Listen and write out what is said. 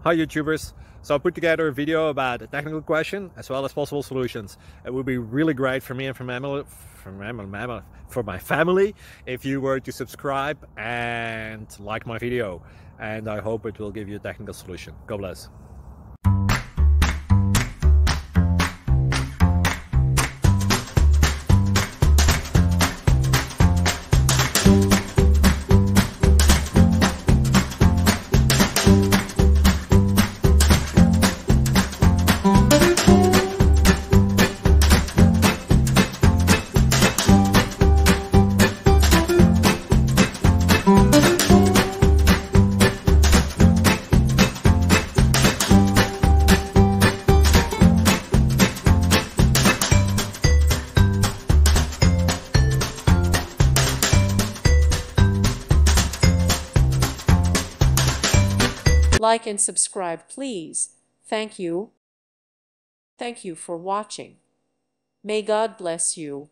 Hi YouTubers! So I put together a video about a technical question as well as possible solutions. It would be really great for me and for my family if you were to subscribe and like my video, and I hope it will give you a technical solution. God bless. Like and subscribe, please. Thank you. Thank you for watching. May God bless you.